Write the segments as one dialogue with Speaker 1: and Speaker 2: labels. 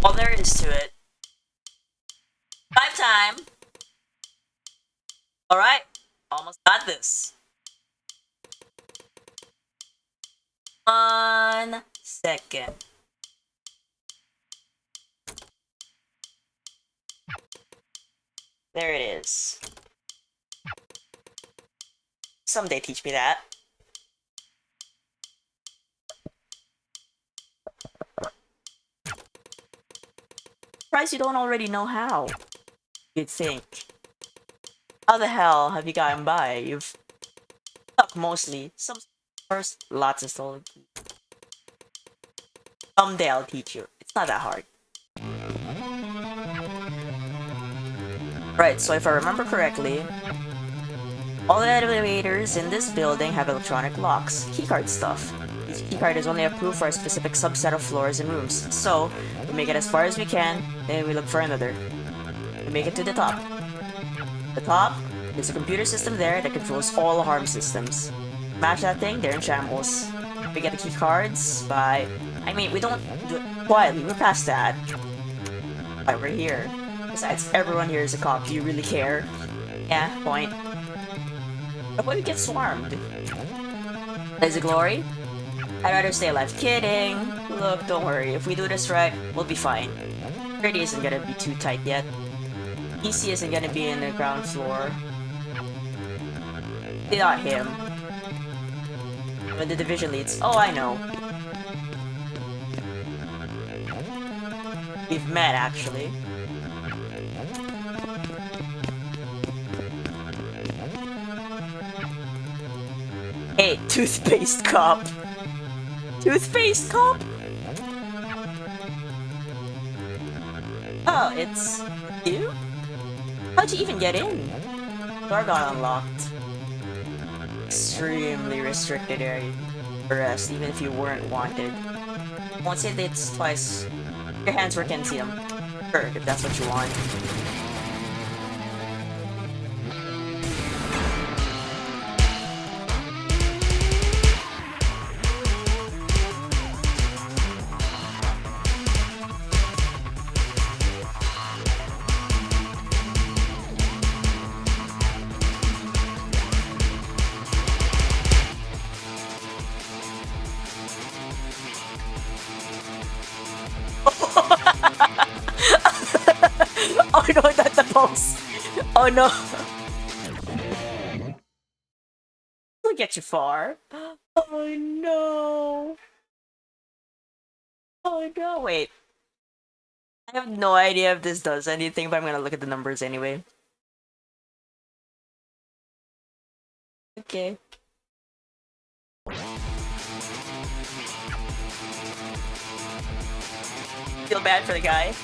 Speaker 1: All there is to it. 5 time. Alright. Almost got this. 1 second. There it is. Someday teach me that. Surprised you don't already know how. You'd think. How the hell have you gotten by? You've stuck mostly. Some first, lots of stolen keys. Someday I'll teach you. It's not that hard. Right, so if I remember correctly, all the elevators in this building have electronic locks, keycard stuff. Each keycard is only approved for a specific subset of floors and rooms, so we make it as far as we can, then we look for another. We make it to the top. The top, there's a computer system there that controls all alarm systems. Smash that thing, they're in shambles. We get the key cards by... I mean, we don't do it quietly, we're past that. Right, we're here. Besides, everyone here is a cop, do you really care? Yeah, point. But what if we get swarmed? Is it glory? I'd rather stay alive. Kidding! Look, don't worry, if we do this right, we'll be fine. Security isn't gonna be too tight yet. PC isn't gonna be in the ground floor. Not him. When the division leads. Oh, I know. We've met, actually. Hey, toothpaste cop. Toothpaste cop? Oh, it's you? How'd you even get in? Door got unlocked. Extremely restricted area. Arrest, even if you weren't wanted. Won't say this twice. Your hands where can't see them. Sure, if that's what you want. Oh no, not the post! Oh no! We'll get you far. Oh no! Oh no, wait. I have no idea if this does anything, but I'm gonna look at the numbers anyway. Okay. Feel bad for the guy.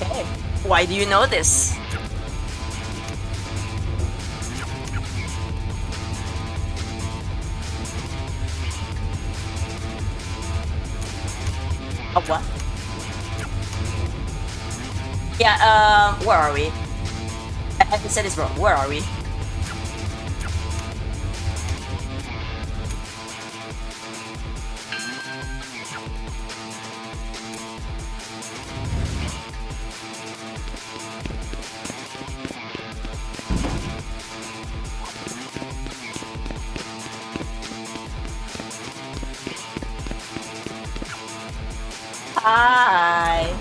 Speaker 1: Okay. Why do you know this? Oh, what? Yeah, where are we? I said this wrong. Where are we? Hi.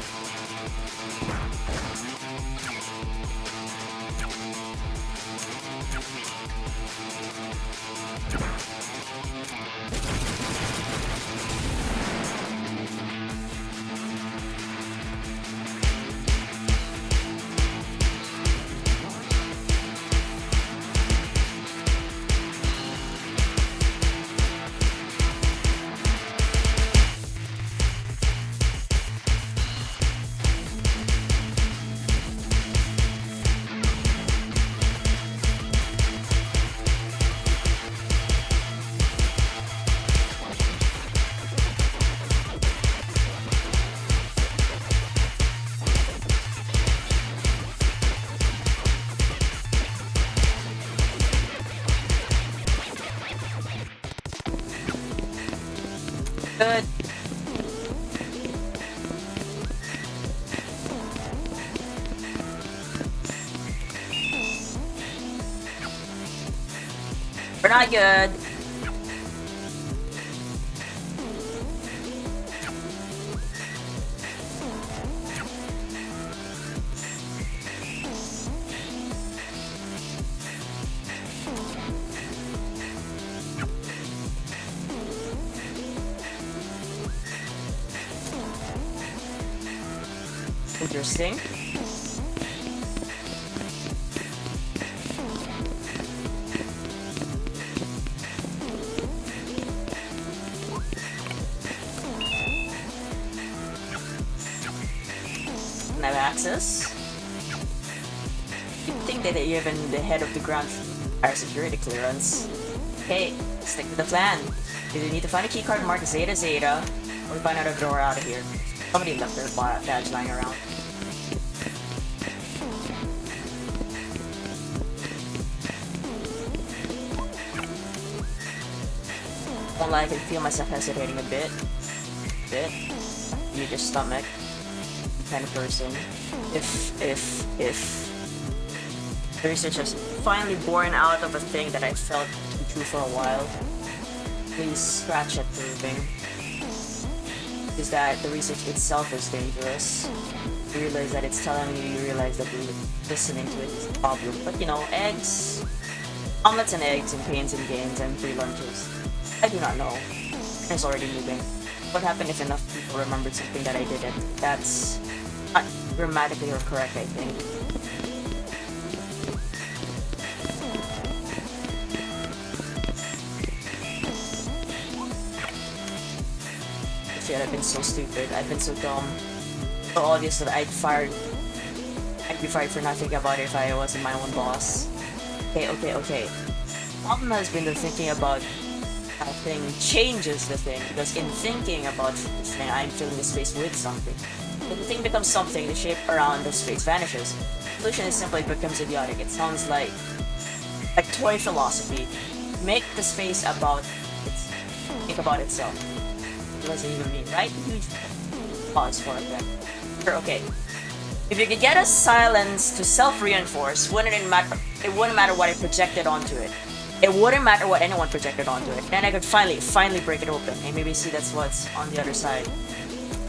Speaker 1: Good. We're not good. Interesting. Can I have access? You'd think that even the head of the ground fire security clearance. Okay, stick to the plan. Either need to find a keycard marked Zeta Zeta, or find out a door out of here. Somebody left their badge lying around. Won't lie, I can feel myself hesitating a bit. You just stomach kind of person. If the research has finally born out of a thing that I felt to be true for a while, please scratch at proving. Is that the research itself is dangerous. You realize that it's telling you realize that listening to it is a problem. But you know, eggs, omelets and eggs and pains and gains and free lunches. I do not know. It's already moving. What happened if enough people remembered something that I didn't? That's not grammatically or correct, I think. Shit, I've been so stupid. I've been so dumb. So obvious that I'd be fired for not thinking about it if I wasn't my own boss. Okay. Problem has been the thinking about a thing changes the thing, because in thinking about this thing, I'm filling the space with something. When the thing becomes something, the shape around the space vanishes. The solution is simple, it becomes idiotic. It sounds like toy philosophy. Make the space think about itself. What does it even mean, right? Huge pause for a second. Sure, okay. If you could get a silence to self-reinforce, it wouldn't matter what I projected onto it. It wouldn't matter what anyone projected onto it. Then I could finally break it open and maybe see that's what's on the other side.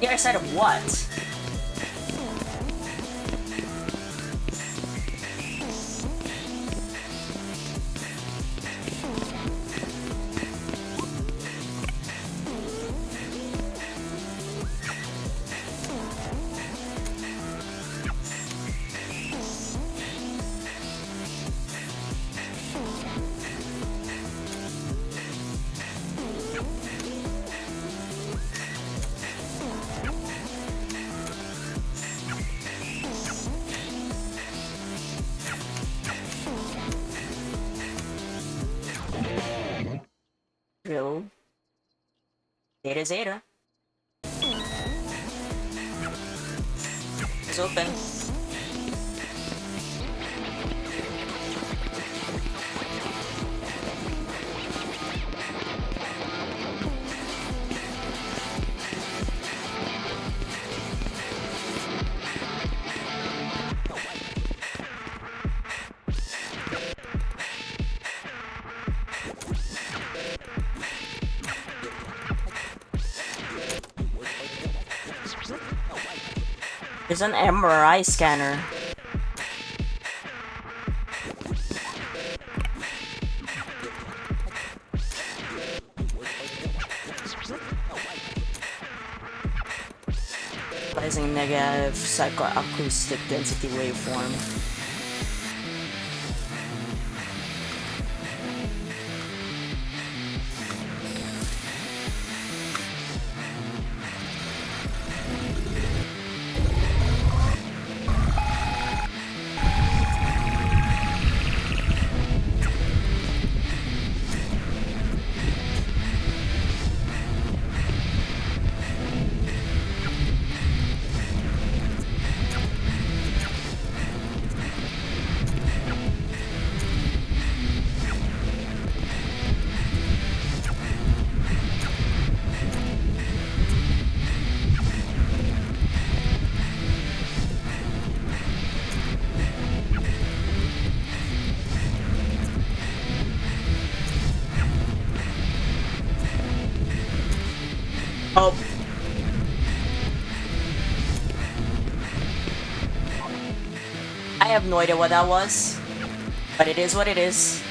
Speaker 1: The other side of what? Drill. Zeta Zeta. It's open. There's an MRI scanner. Utilizing negative psychoacoustic density waveform. Oh. I have no idea what that was, but it is what it is.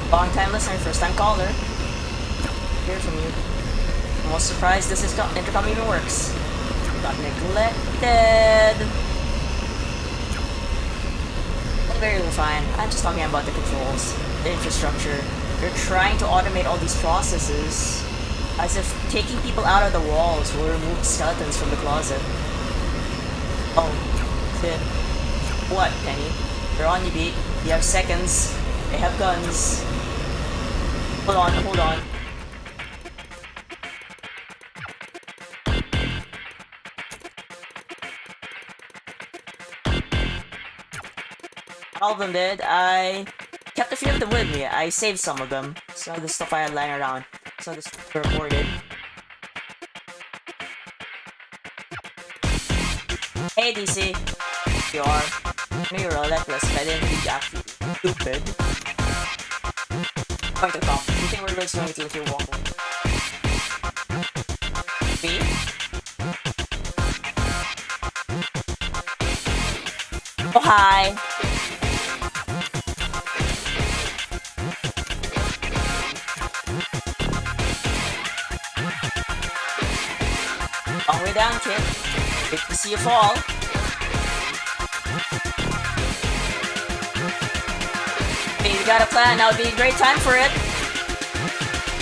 Speaker 1: Long time listener, first time caller. Hear from you. I'm most surprised this intercom even works. Got neglected. Very fine. I'm just talking about the controls, the infrastructure. They're trying to automate all these processes, as if taking people out of the walls will remove skeletons from the closet. Oh, shit. What, Penny? They're on you, beat. You have seconds. They have guns. Hold on, hold on. All of them did. I kept a few of them with me. I saved some of them. Some of the stuff I had lying around. Some of the stuff I reported. Hey DC. You are. I know you're relentless, but I didn't think you actually stupid. Point to top. You think we're really going to let you walk away? Me? Oh, hi. Long way down, kid. Good to see you fall. Hey, you got a plan. Now would be a great time for it.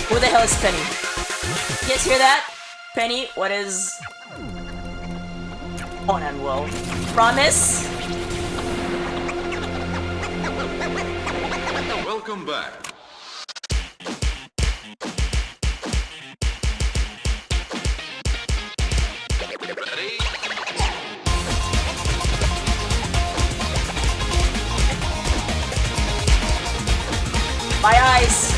Speaker 1: Who the hell is Penny? You guys hear that? Penny, what is... on and well. Promise?
Speaker 2: Welcome back. Ready?
Speaker 1: My eyes!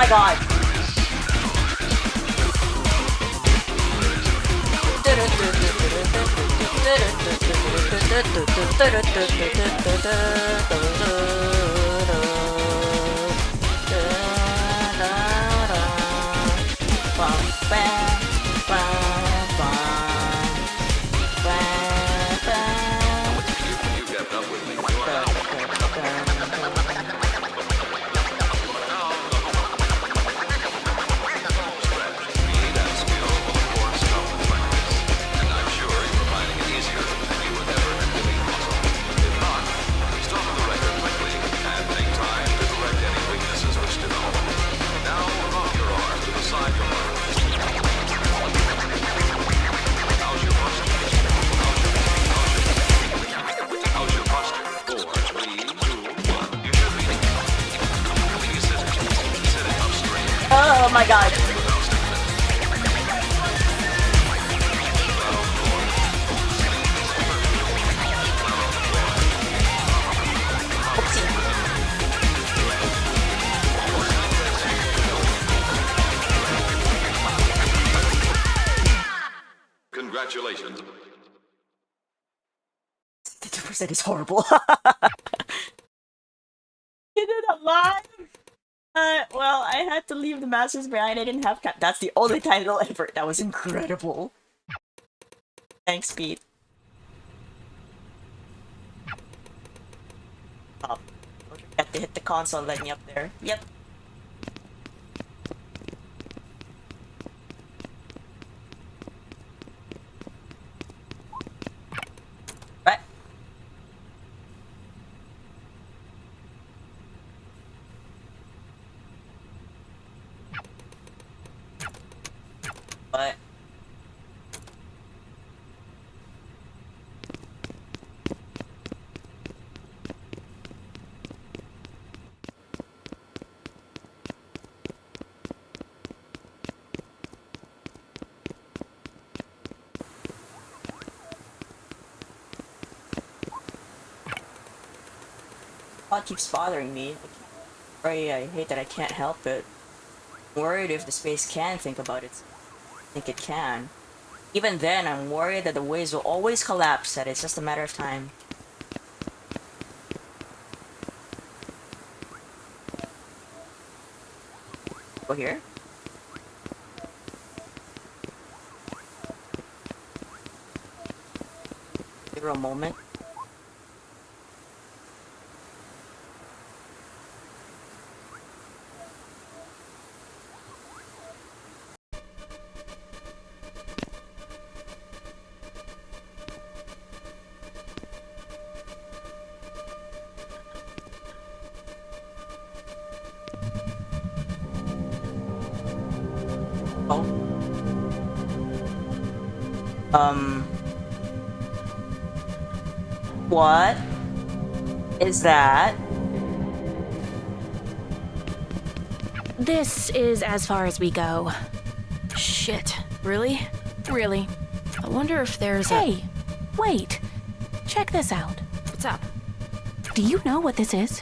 Speaker 1: my god!
Speaker 2: You kept up with me. You are out. Speed and skill will of course come with practice. And I'm sure you are finding it easier than you would ever really possible. If not, stop the record quickly and take time to correct any weaknesses which develop. Now rub your arm to the side of your How's your posture? How's your posture? 4, 3, 2, 1. You should be. Please sitting up straight.
Speaker 1: Oh my god. Oopsie.
Speaker 2: Congratulations.
Speaker 1: 50% is horrible. You did that live? Well, I had to leave the masters behind. I didn't have that's the only title ever. That was incredible. Thanks, Pete. Oh, don't forget to hit the console, let me up there. Yep. Right. What? Thought keeps bothering me. I hate that I can't help it. I'm worried if the space can think about it. I think it can. Even then, I'm worried that the waves will always collapse, that it's just a matter of time. Go here? Give her a moment. Oh. What is that?
Speaker 3: This is as far as we go. Shit. Really? Really? I wonder if there's Hey! Wait! Check this out. What's up? Do you know what this is?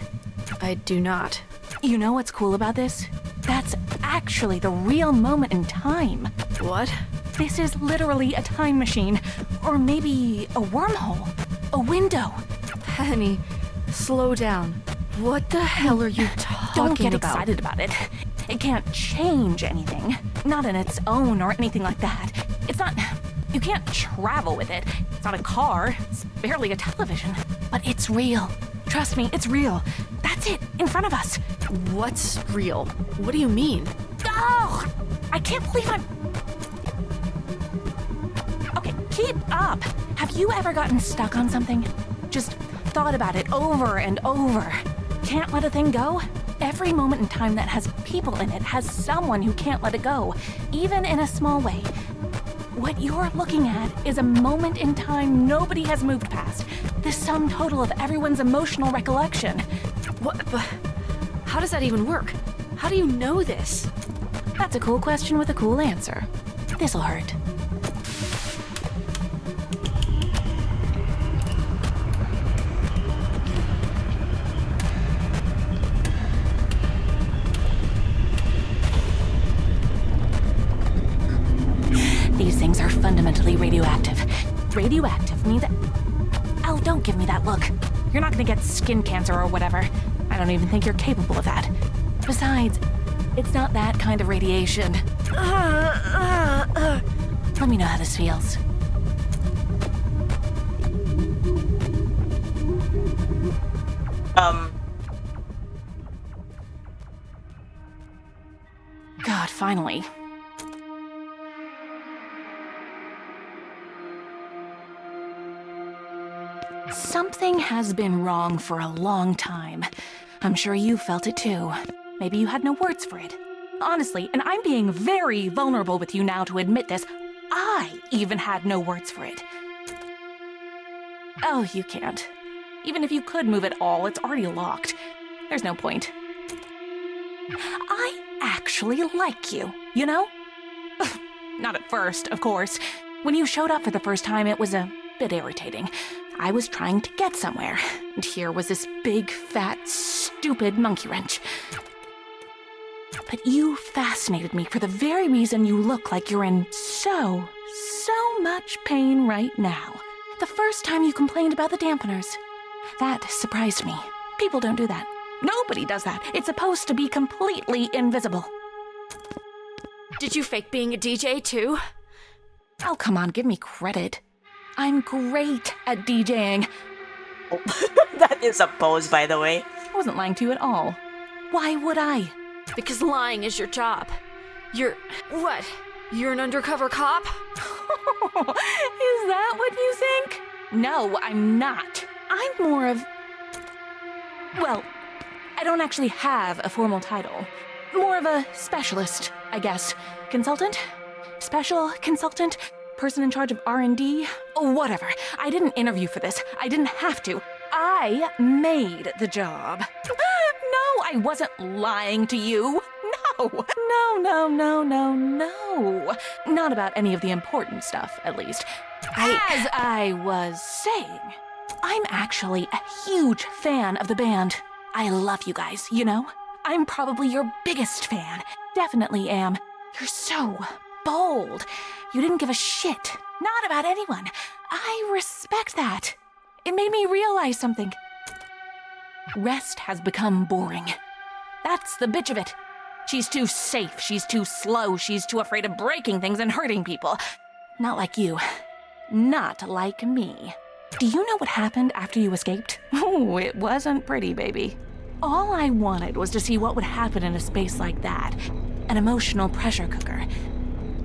Speaker 3: I do not. You know what's cool about this? That's actually the real moment in time. What? This is literally a time machine. Or maybe a wormhole. A window.
Speaker 4: Penny, slow down. What the hell are you talking
Speaker 3: Don't get
Speaker 4: about?
Speaker 3: excited about it. It can't change anything. Not on its own or anything like that. It's not... You can't travel with it. It's not a car. It's barely a television. But it's real. Trust me, it's real. That's it, in front of us.
Speaker 4: What's real? What do you mean?
Speaker 3: Oh! I can't believe I'm... Okay, keep up. Have you ever gotten stuck on something? Just thought about it over and over. Can't let a thing go? Every moment in time that has people in it has someone who can't let it go, even in a small way. What you're looking at is a moment in time nobody has moved past. The sum total of everyone's emotional recollection.
Speaker 4: What? How does that even work? How do you know this?
Speaker 3: That's a cool question with a cool answer. This'll hurt. fundamentally radioactive. Radioactive means... Oh, don't give me that look. You're not gonna get skin cancer or whatever. I don't even think you're capable of that. Besides, it's not that kind of radiation. Let me know how this feels. God, finally. Something has been wrong for a long time. I'm sure you felt it too. Maybe you had no words for it. Honestly, and I'm being very vulnerable with you now to admit this, I even had no words for it. Oh, you can't. Even if you could move it all, it's already locked. There's no point. I actually like you, you know? Not at first, of course. When you showed up for the first time, it was a bit irritating. I was trying to get somewhere, and here was this big, fat, stupid monkey wrench. But you fascinated me for the very reason you look like you're in so much pain right now. The first time you complained about the dampeners. That surprised me. People don't do that. Nobody does that. It's supposed to be completely invisible.
Speaker 4: Did you fake being a DJ too?
Speaker 3: Oh, come on, give me credit. I'm great at DJing.
Speaker 1: That is a pose, by the way.
Speaker 3: I wasn't lying to you at all. Why would I?
Speaker 4: Because lying is your job. You're... what? You're an undercover cop?
Speaker 3: Is that what you think? No, I'm not. I'm more of... well, I don't actually have a formal title. More of a specialist, I guess. Consultant? Special consultant? Person in charge of R&D? Whatever. I didn't interview for this. I didn't have to. I made the job. No, I wasn't lying to you. No. Not about any of the important stuff, at least. As I was saying, I'm actually a huge fan of the band. I love you guys, you know? I'm probably your biggest fan. Definitely am. You're so bold. You didn't give a shit. Not about anyone. I respect that. It made me realize something. Rest has become boring. That's the bitch of it. She's too safe, she's too slow, she's too afraid of breaking things and hurting people. Not like you. Not like me. Do you know what happened after you escaped? Oh, it wasn't pretty, baby. All I wanted was to see what would happen in a space like that. An emotional pressure cooker.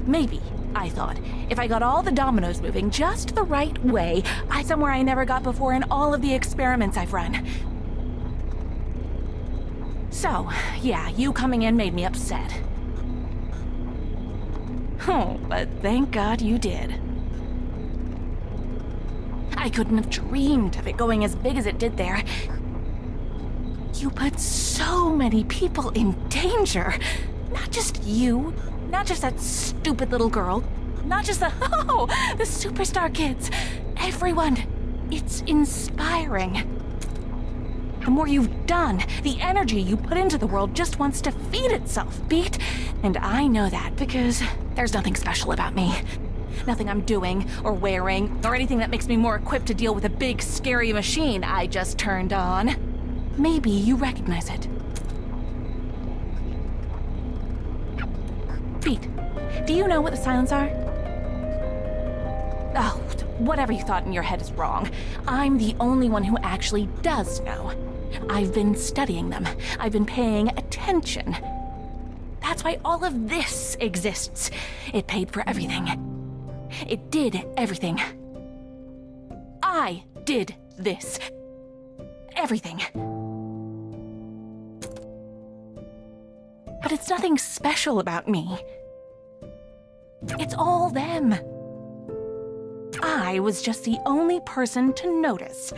Speaker 3: Maybe, I thought, if I got all the dominoes moving just the right way, somewhere I never got before in all of the experiments I've run. So, yeah, you coming in made me upset. Oh, but thank God you did. I couldn't have dreamed of it going as big as it did there. You put so many people in danger. Not just you, not just that stupid little girl, not just the superstar kids. Everyone. It's inspiring. The more you've done, the energy you put into the world just wants to feed itself, Beat. And I know that because there's nothing special about me. Nothing I'm doing or wearing or anything that makes me more equipped to deal with a big, scary machine I just turned on. Maybe you recognize it. Beat, do you know what the silents are? Oh, whatever you thought in your head is wrong. I'm the only one who actually does know. I've been studying them. I've been paying attention. That's why all of this exists. It paid for everything. It did everything. I did this. Everything. But it's nothing special about me. It's all them. I was just the only person to notice.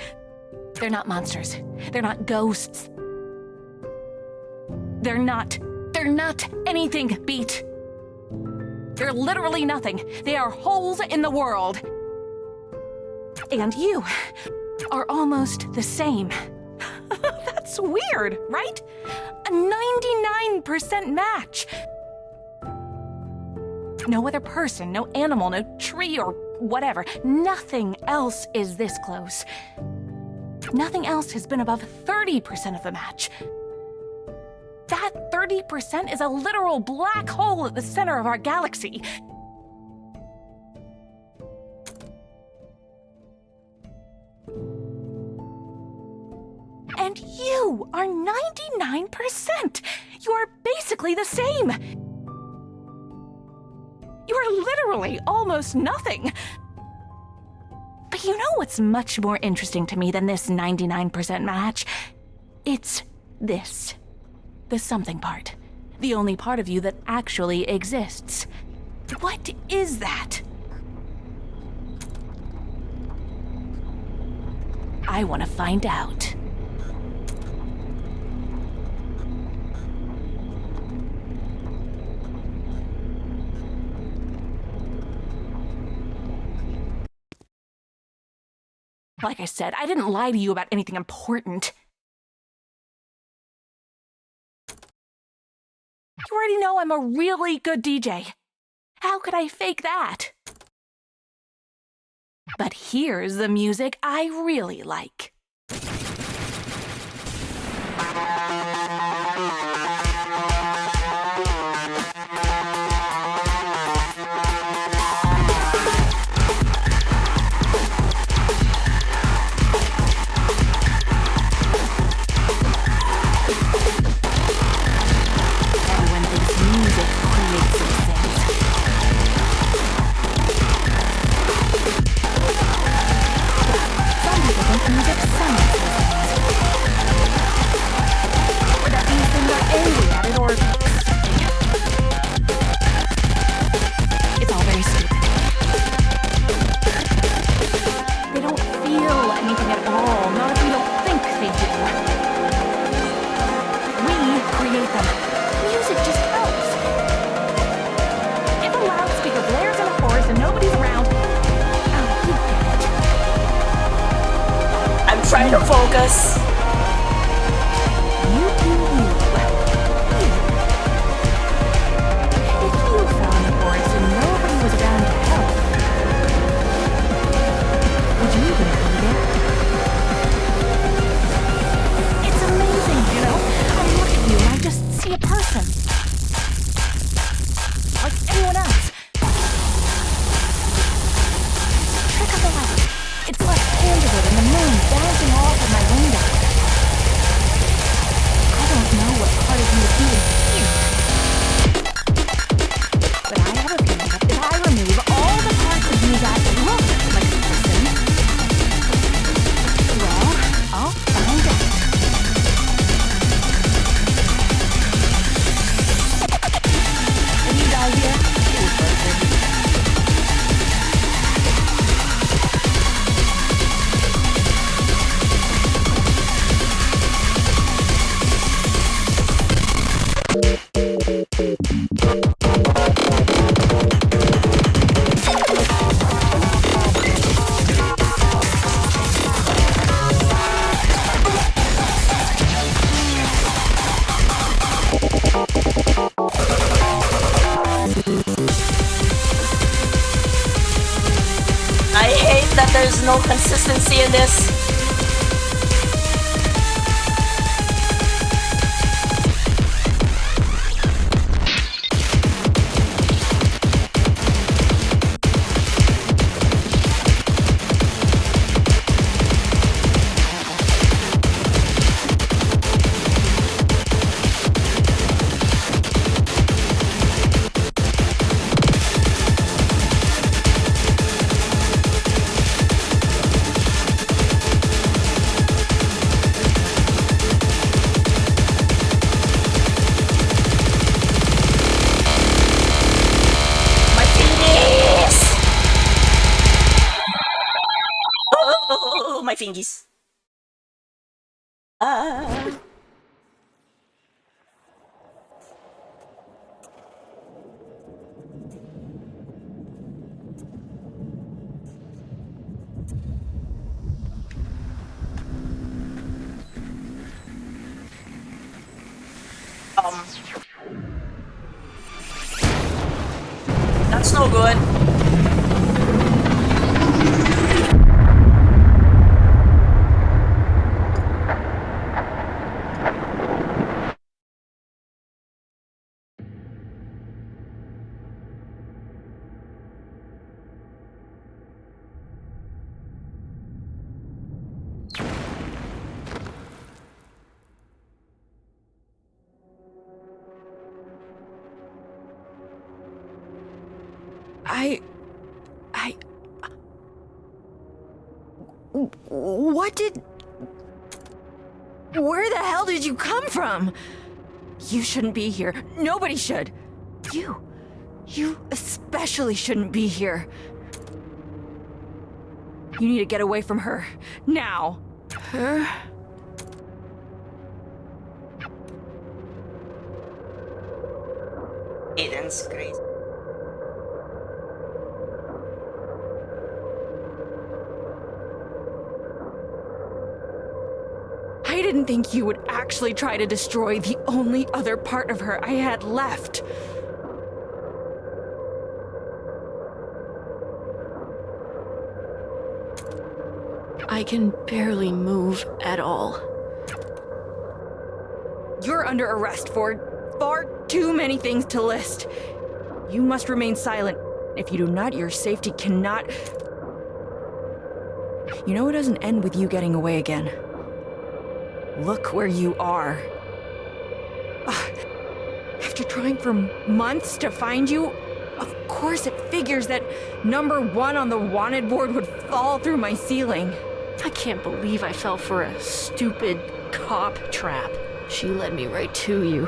Speaker 3: They're not monsters. They're not ghosts. They're not anything, Beat. They're literally nothing. They are holes in the world. And you are almost the same. That's weird, right? A 99% match. No other person, no animal, no tree or whatever. Nothing else is this close. Nothing else has been above 30% of the match. That 30% is a literal black hole at the center of our galaxy. And you are 99%! You are basically the same! You are literally almost nothing! But you know what's much more interesting to me than this 99% match? It's this. The something part. The only part of you that actually exists. What is that? I want to find out. Like I said, I didn't lie to you about anything important. You already know I'm a really good DJ. How could I fake that? But here's the music I really like. It's all very stupid. They don't feel anything at all, not if we don't think they do. We create them. Music just helps. If a loudspeaker blares in a forest and nobody's around, oh, you get it.
Speaker 1: I'm trying to focus.
Speaker 3: You do you. If you fell in the forest and nobody was around to help, would you even come there? It's amazing, you know? I look at you and I just see a person. Like anyone else. Trick of the light. It's like candlewood and the moon bouncing off of my window. I don't know what part of you is even here. But I have a feeling that if I remove all the parts of you that look like a person, well, I'll find out. If you die here, it was worth it.
Speaker 1: I hate that there's no consistency in this. Oh, my fingies. Ah. That's That's no good.
Speaker 4: What did... Where the hell did you come from? You shouldn't be here. Nobody should. You especially shouldn't be here. You need to get away from her. Now.
Speaker 3: Her?
Speaker 1: Aiden's crazy.
Speaker 4: I didn't think you would actually try to destroy the only other part of her I had left.
Speaker 3: I can barely move at all.
Speaker 4: You're under arrest for far too many things to list. You must remain silent. If you do not, your safety cannot... You know it doesn't end with you getting away again. Look where you are. After trying for months to find you, of course it figures that number 1 on the wanted board would fall through my ceiling.
Speaker 3: I can't believe I fell for a stupid cop trap. She led me right to you.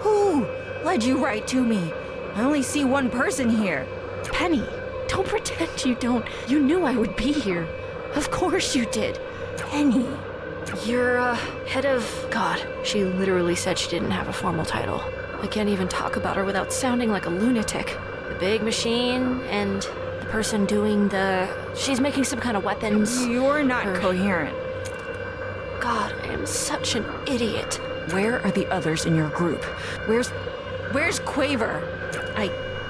Speaker 4: Who led you right to me? I only see one person here.
Speaker 3: Penny, don't pretend you don't. You knew I would be here. Of course you did.
Speaker 4: Penny.
Speaker 3: You're, head of... God, she literally said she didn't have a formal title. I can't even talk about her without sounding like a lunatic. The big machine and the person doing the... She's making some kind of weapons.
Speaker 4: You're not coherent.
Speaker 3: God, I am such an idiot.
Speaker 4: Where are the others in your group? Where's Quaver?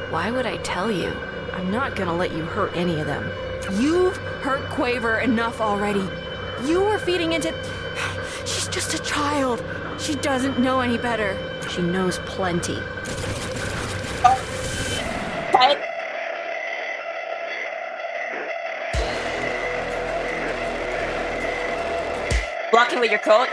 Speaker 3: Why would I tell you? I'm not gonna let you hurt any of them.
Speaker 4: You've hurt Quaver enough already. You were feeding into... She's just a child. She doesn't know any better.
Speaker 3: She knows plenty.
Speaker 1: Fight. Blocking with your coat.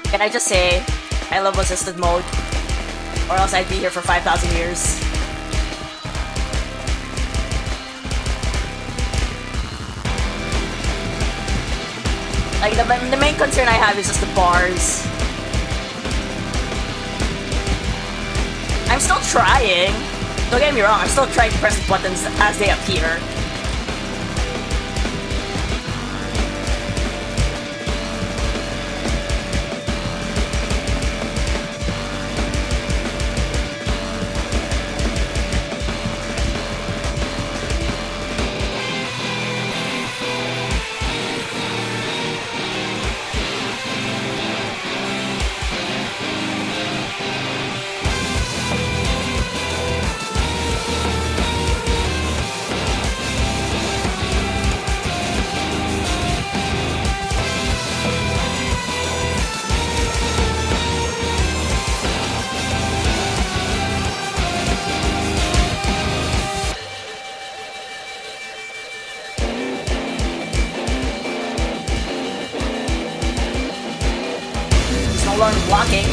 Speaker 1: Can I just say, I love assisted mode, or else I'd be here for 5,000 years. Like, the main concern I have is just the bars. I'm still trying. Don't get me wrong, I'm still trying to press the buttons as they appear. No longer blocking.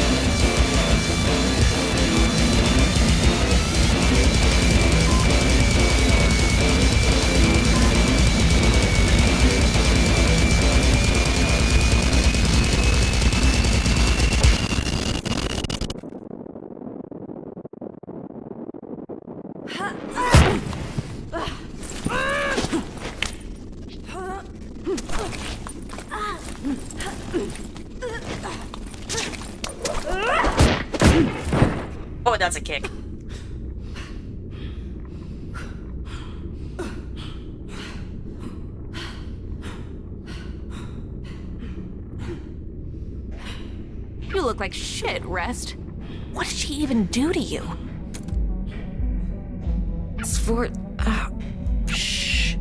Speaker 1: that's a kick.
Speaker 3: You look like shit, Rest. What did she even do to you?
Speaker 4: It's for.
Speaker 3: Shh.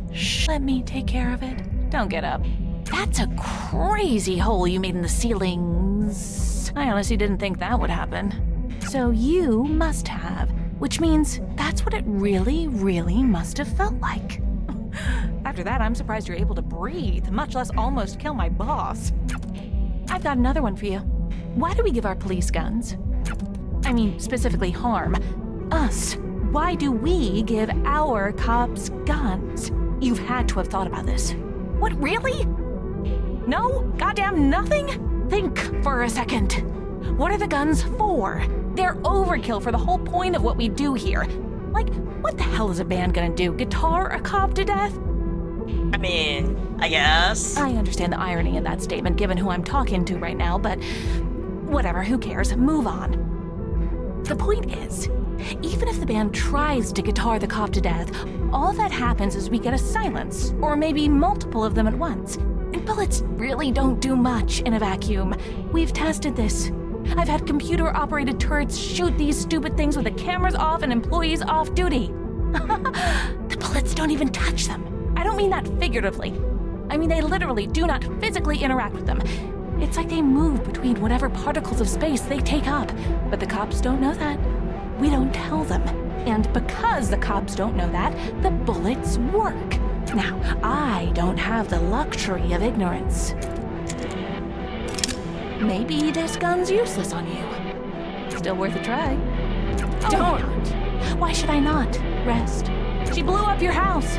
Speaker 3: Let me take care of it. Don't get up. That's a crazy hole you made in the ceilings. I honestly didn't think that would happen. So you must have, which means that's what it really, really must have felt like. After that, I'm surprised you're able to breathe, much less almost kill my boss. I've got another one for you. Why do we give our police guns? I mean, specifically harm us. Why do we give our cops guns? You've had to have thought about this. What, really? No? Goddamn nothing? Think for a second. What are the guns for? They're overkill for the whole point of what we do here. Like, what the hell is a band gonna do? Guitar a cop to death?
Speaker 1: I mean, I guess.
Speaker 3: I understand the irony in that statement given who I'm talking to right now, but whatever, who cares? Move on. The point is, even if the band tries to guitar the cop to death, all that happens is we get a silence, or maybe multiple of them at once. And bullets really don't do much in a vacuum. We've tested this. I've had computer-operated turrets shoot these stupid things with the cameras off and employees off duty. The bullets don't even touch them. I don't mean that figuratively. I mean they literally do not physically interact with them. It's like they move between whatever particles of space they take up. But the cops don't know that. We don't tell them. And because the cops don't know that, the bullets work. Now, I don't have the luxury of ignorance. Maybe this gun's useless on you. Still worth a try.
Speaker 4: Don't.
Speaker 3: Why should I not? Rest. She blew up your house.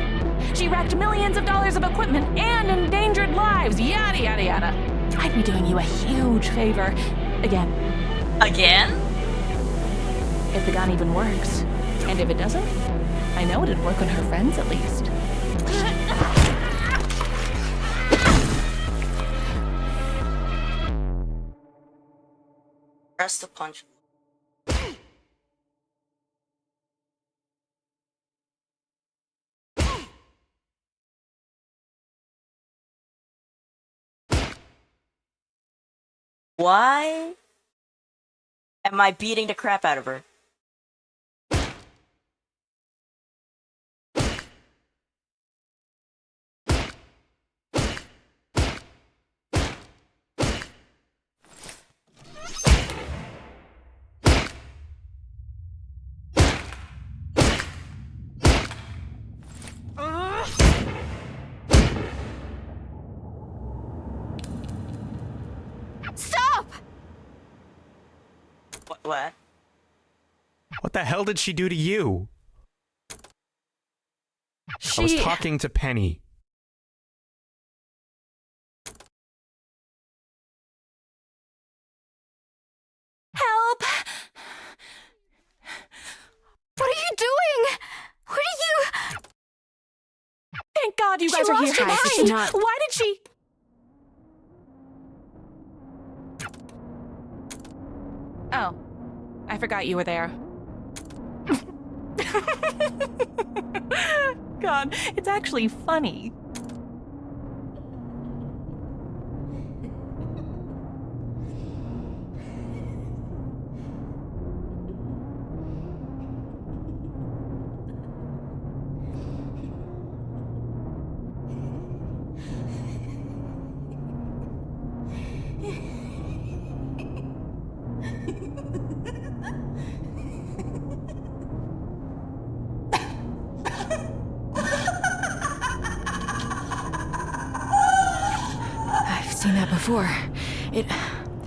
Speaker 3: She wrecked millions of dollars of equipment and endangered lives. Yada, yada, yada. I'd be doing you a huge favor. Again.
Speaker 1: Again?
Speaker 3: If the gun even works. And if it doesn't, I know it'd work on her friends at least.
Speaker 1: Press the punch. Why am I beating the crap out of her?
Speaker 4: Stop!
Speaker 1: What?
Speaker 5: What the hell did she do to you? I was
Speaker 4: She.
Speaker 5: talking to Penny.
Speaker 4: Help! What are you doing? What are you?
Speaker 3: Thank God you
Speaker 4: She
Speaker 3: guys are here.
Speaker 4: lost her
Speaker 3: How is she
Speaker 4: mind.
Speaker 3: not? Why did she? Oh, I forgot you were there. God, it's actually funny.
Speaker 4: I've seen that before.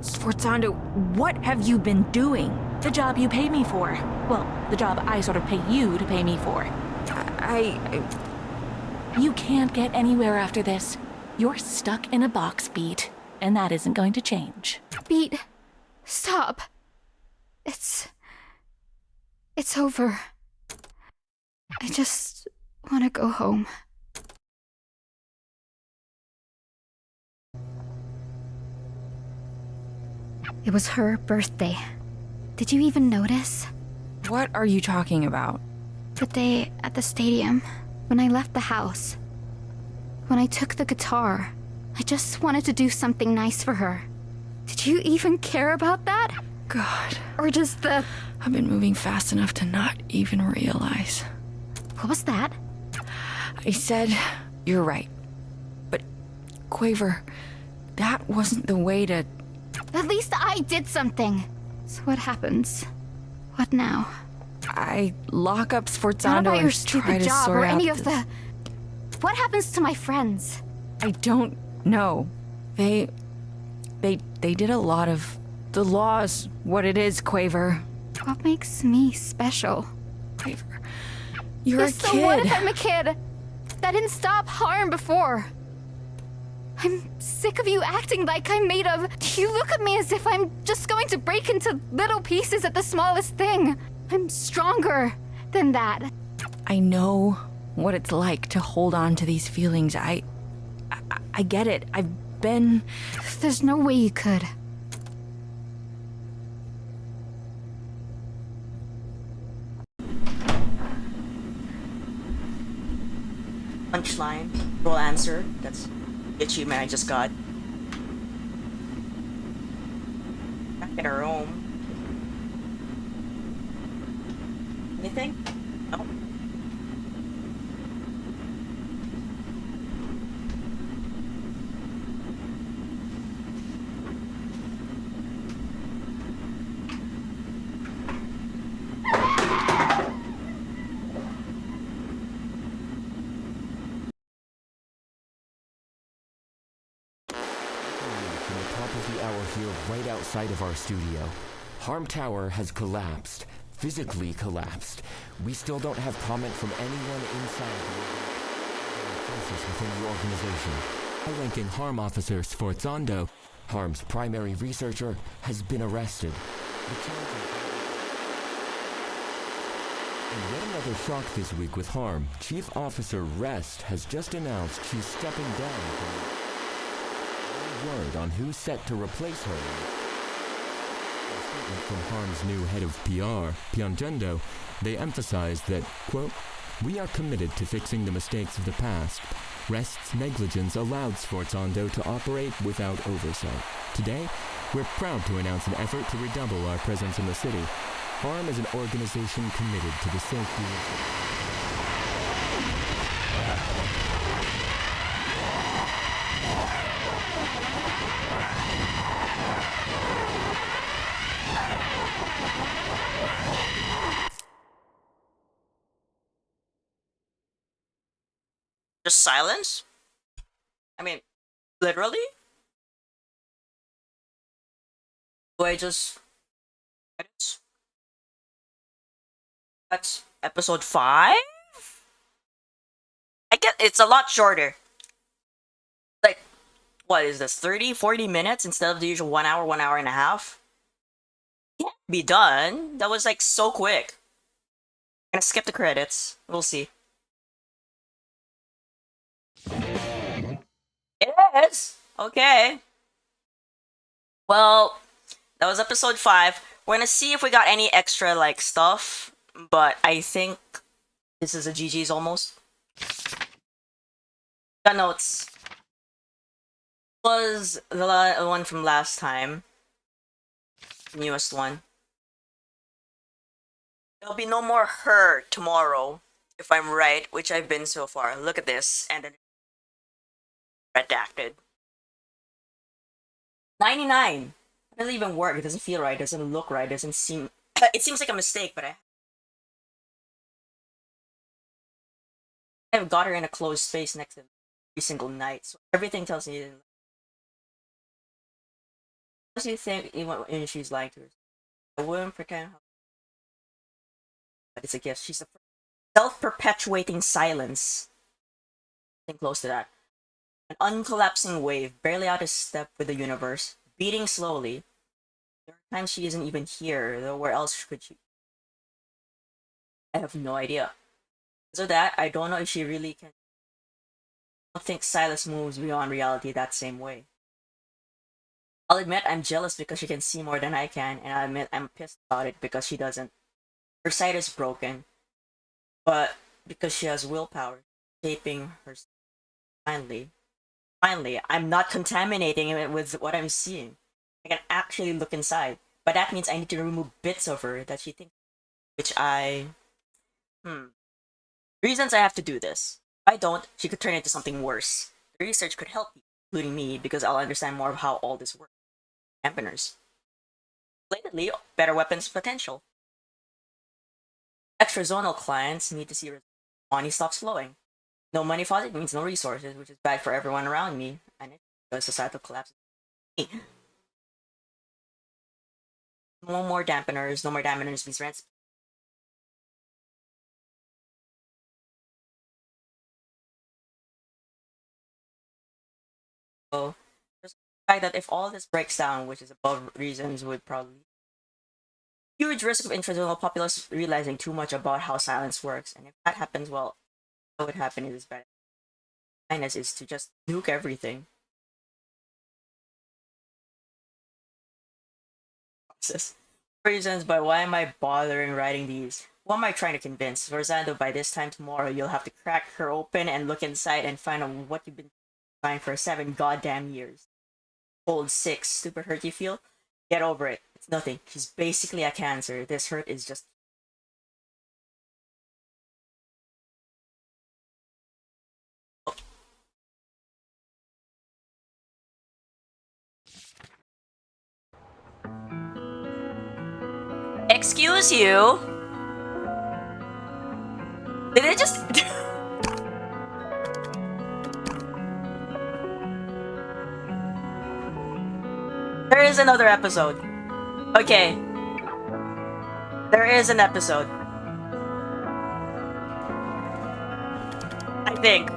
Speaker 4: Sforzando, what have you been doing?
Speaker 3: The job you pay me for. Well, the job I sort of pay you to pay me for. You can't get anywhere after this. You're stuck in a box, Beat, and that isn't going to change.
Speaker 6: Beat, stop. It's over. I just want to go home. It was her birthday. Did you even notice?
Speaker 4: What are you talking about?
Speaker 6: The day at the stadium, when I left the house. When I took the guitar, I just wanted to do something nice for her. Did you even care about that?
Speaker 4: God,
Speaker 6: Or just the...
Speaker 4: I've been moving fast enough to not even realize.
Speaker 6: What was that?
Speaker 4: I said, you're right. But, Quaver, that wasn't the way to...
Speaker 6: At least I did something. So what happens? What now?
Speaker 4: I lock up
Speaker 6: Not
Speaker 4: Sforzando
Speaker 6: about your
Speaker 4: and try
Speaker 6: stupid
Speaker 4: to
Speaker 6: job
Speaker 4: sort
Speaker 6: or
Speaker 4: out
Speaker 6: any of
Speaker 4: this.
Speaker 6: the... What happens to my friends?
Speaker 4: I don't know. They did a lot of... The law's what it is, Quaver.
Speaker 6: What makes me special?
Speaker 4: Quaver, you're
Speaker 6: Yeah,
Speaker 4: a
Speaker 6: so
Speaker 4: kid.
Speaker 6: what if I'm a kid? That didn't stop harm before. I'm sick of you acting like I'm made of... You look at me as if I'm just going to break into little pieces at the smallest thing. I'm stronger than that.
Speaker 4: I know what it's like to hold on to these feelings. I get it. I've been...
Speaker 6: There's no way you could.
Speaker 1: Punchline. Roll answer. That's the achievement I just got. Back at our home. Anything? No.
Speaker 7: From the top of the hour here, right outside of our studio. Harm Tower has collapsed. Physically collapsed. We still don't have comment from anyone inside the crisis within the organization. High-ranking Harm officer Sforzando, Harm's primary researcher, has been arrested. In yet another shock this week with Harm, Chief Officer Rest has just announced she's stepping down from... word on who's set to replace her. In a statement from Harm's new head of PR, Piangendo, they emphasized that, quote, "We are committed to fixing the mistakes of the past. Rest's negligence allowed Sforzando to operate without oversight. Today, we're proud to announce an effort to redouble our presence in the city. Harm is an organization committed to the safety of...
Speaker 1: Just silence? I mean, literally? Do I just... That's episode 5? I get it's a lot shorter. Like, what is this, 30, 40 minutes instead of the usual 1 hour and a half? Can't be done. That was like so quick. I'm gonna skip the credits. We'll see. It is! Okay. Well, that was episode 5. We're gonna see if we got any extra, like, stuff. But I think this is a GG's almost. Got notes. Was the one from last time. Newest one. There'll be no more her tomorrow, if I'm right, which I've been so far. Look at this, and then redacted. 99. It doesn't even work. It doesn't feel right. It doesn't look right. It doesn't seem... It seems like a mistake, but I've got her in a closed space next to me every single night, so everything tells me... What do you think even when she's lying to her? I wouldn't pretend... But it's a gift. She's a self-perpetuating silence. Something close to that. An uncollapsing wave, barely out of step with the universe, beating slowly. There are times she isn't even here, though where else could she? I have no idea. Because of that, I don't know if she really can. I don't think Silas moves beyond reality that same way. I'll admit I'm jealous because she can see more than I can, and I admit I'm pissed about it because she doesn't. Her sight is broken, but because she has willpower, shaping her finally. Finally, I'm not contaminating it with what I'm seeing. I can actually look inside. But that means I need to remove bits of her that she thinks, which I. Reasons I have to do this. If I don't, she could turn into something worse. The research could help you, including me, because I'll understand more of how all this works. Dampeners. Relatedly, better weapons potential. Extrazonal clients need to see money stops flowing. No money faucet means no resources, which is bad for everyone around me, and it does societal collapse. No more dampeners. No more dampeners means rents. So, just the fact that if all this breaks down, which is above reasons, would probably huge risk of international populace realizing too much about how silence works, and if that happens, well, what would happen is better. Kindness is to just nuke everything. Reasons, but why am I bothering writing these? Who am I trying to convince? Rosando, by this time tomorrow, you'll have to crack her open and look inside and find out what you've been trying for 7 goddamn years. Cold 6, stupid hurt you feel? Get over it. It's nothing. She's basically a cancer. This hurt is just. Excuse you? Did it just. There is another episode. Okay. There is an episode. I think.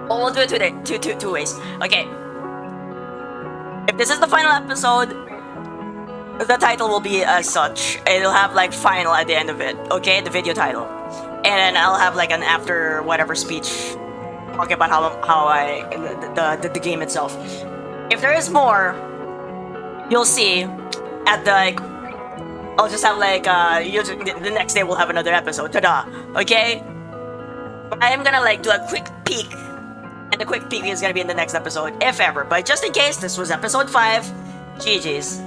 Speaker 1: Oh, we'll do it two ways. Okay. If this is the final episode, the title will be as such. It'll have like final at the end of it. Okay, the video title, and then I'll have like an after whatever speech talking about how I the game itself. If there is more, you'll see at the like. I'll just have like the next day we'll have another episode. Ta-da! Okay. But I am gonna like do a quick peek, and the quick peek is gonna be in the next episode, if ever. But just in case, this was episode 5. GG's.